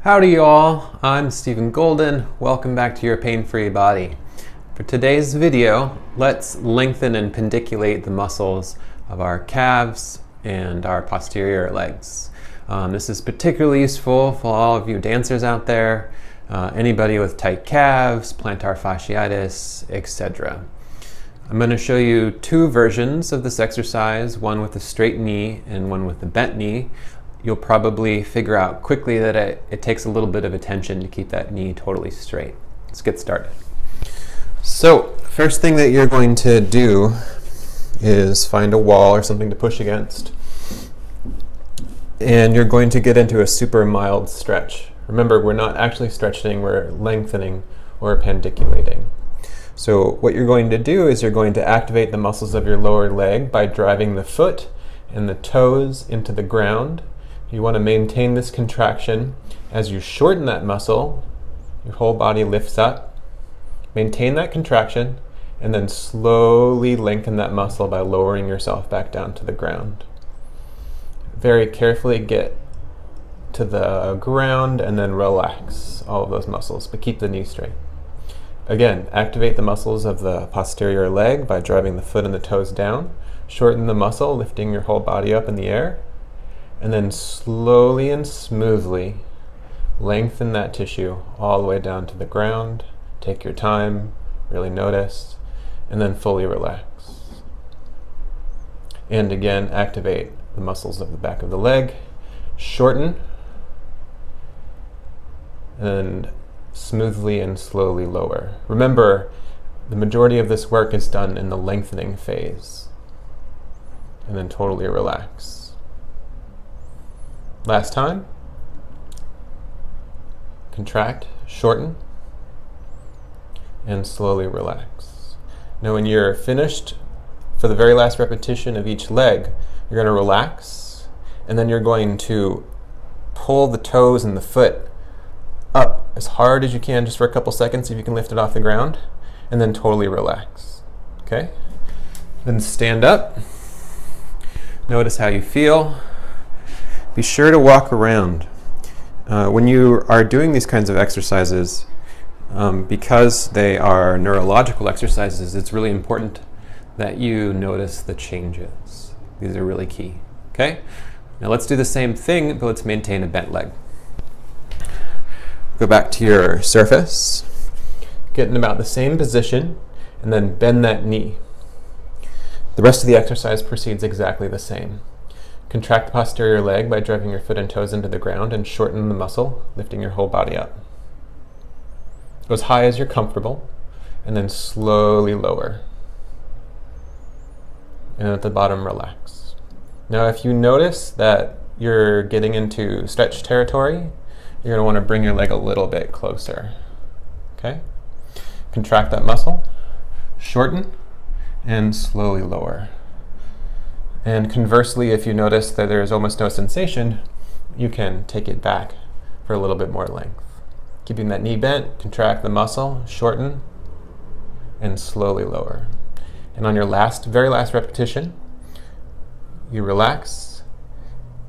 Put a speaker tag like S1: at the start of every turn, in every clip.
S1: Howdy y'all, I'm Stephen Golden. Welcome back to Your Pain-Free Body. For today's video, let's lengthen and pandiculate the muscles of our calves and our posterior legs. This is particularly useful for all of you dancers out there, anybody with tight calves, plantar fasciitis, etc. I'm going to show you two versions of this exercise, one with a straight knee and one with a bent knee. You'll probably figure out quickly that it takes a little bit of attention to keep that knee totally straight. Let's get started. So, first thing that you're going to do is find a wall or something to push against. And you're going to get into a super mild stretch. Remember, we're not actually stretching, we're lengthening or pandiculating. So what you're going to do is you're going to activate the muscles of your lower leg by driving the foot and the toes into the ground. You want to maintain this contraction. As you shorten that muscle, your whole body lifts up. Maintain that contraction, and then slowly lengthen that muscle by lowering yourself back down to the ground. Very carefully get to the ground and then relax all of those muscles, but keep the knee straight. Again, activate the muscles of the posterior leg by driving the foot and the toes down. Shorten the muscle, lifting your whole body up in the air. And then slowly and smoothly lengthen that tissue all the way down to the ground. Take your time, really notice, and then fully relax. And again, activate the muscles of the back of the leg. Shorten, and smoothly and slowly lower. Remember, the majority of this work is done in the lengthening phase. And then totally relax. Last time. Contract, shorten, and slowly relax. Now when you're finished, for the very last repetition of each leg, you're going to relax, and then you're going to pull the toes and the foot up as hard as you can just for a couple seconds, see if you can lift it off the ground, and then totally relax. Okay? Then stand up. Notice how you feel. Be sure to walk around. When you are doing these kinds of exercises, because they are neurological exercises, it's really important that you notice the changes. These are really key. Okay? Now let's do the same thing, but let's maintain a bent leg. Go back to your surface. Get in about the same position, and then bend that knee. The rest of the exercise proceeds exactly the same. Contract the posterior leg by driving your foot and toes into the ground and shorten the muscle, lifting your whole body up. Go as high as you're comfortable, and then slowly lower. And at the bottom, relax. Now, if you notice that you're getting into stretch territory, you're going to want to bring your leg a little bit closer. Okay? Contract that muscle, shorten, and slowly lower. And conversely, if you notice that there is almost no sensation, you can take it back for a little bit more length. Keeping that knee bent, contract the muscle, shorten, and slowly lower. And on your very last repetition, you relax,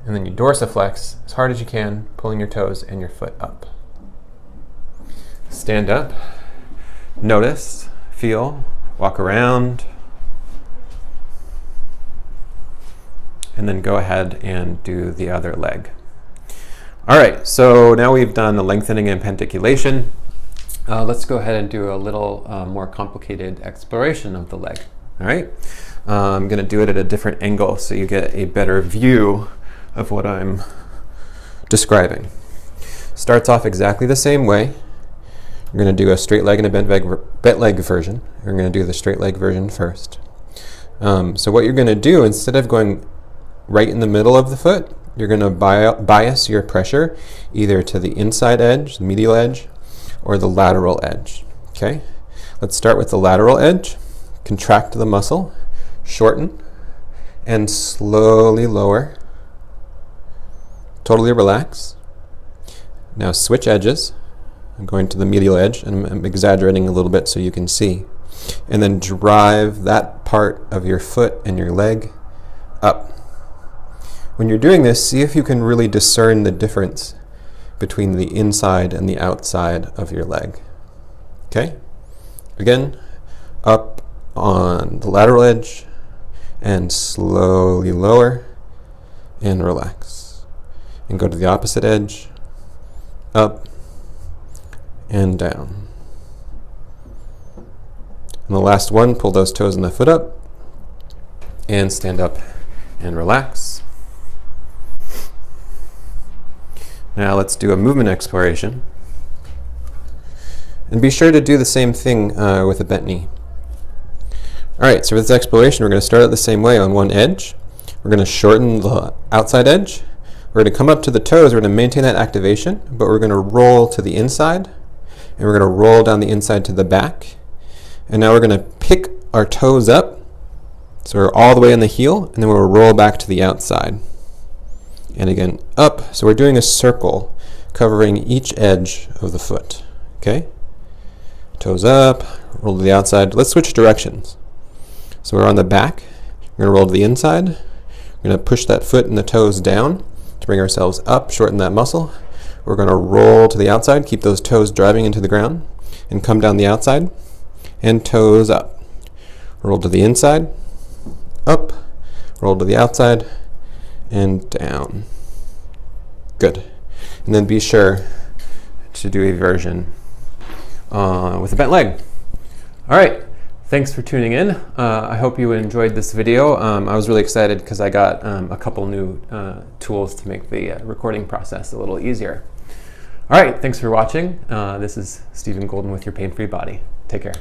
S1: and then you dorsiflex as hard as you can, pulling your toes and your foot up. Stand up, notice, feel, walk around, and then go ahead and do the other leg. All right, so now we've done the lengthening and pandiculation. Let's go ahead and do a little more complicated exploration of the leg. All right, I'm going to do it at a different angle so you get a better view of what I'm describing. Starts off exactly the same way. We're going to do a straight leg and a bent leg version. We're going to do the straight leg version first. So what you're going to do, instead of going right in the middle of the foot, you're going to bias your pressure either to the inside edge, the medial edge, or the lateral edge. Okay? Let's start with the lateral edge. Contract the muscle, shorten, and slowly lower. Totally relax. Now switch edges. I'm going to the medial edge, and I'm exaggerating a little bit so you can see. And then drive that part of your foot and your leg up. When you're doing this, see if you can really discern the difference between the inside and the outside of your leg. Okay? Again, up on the lateral edge, and slowly lower, and relax. And go to the opposite edge, up, and down. And the last one, pull those toes and the foot up, and stand up and relax. Now let's do a movement exploration. And be sure to do the same thing with a bent knee. Alright, so for this exploration, we're going to start out the same way on one edge. We're going to shorten the outside edge. We're going to come up to the toes. We're going to maintain that activation, but we're going to roll to the inside, and we're going to roll down the inside to the back. And now we're going to pick our toes up, so we're all the way in the heel, and then we'll roll back to the outside. And again, up. So we're doing a circle covering each edge of the foot. Okay? Toes up, roll to the outside. Let's switch directions. So we're on the back. We're going to roll to the inside. We're going to push that foot and the toes down to bring ourselves up, shorten that muscle. We're going to roll to the outside, keep those toes driving into the ground, and come down the outside, and toes up. Roll to the inside, up, roll to the outside, and down. Good. And then be sure to do a version with a bent leg. All right, thanks for tuning in. I hope you enjoyed this video. I was really excited because I got a couple new tools to make the recording process a little easier. All right, thanks for watching. This is Stephen Golden with Your Pain Free Body. Take care.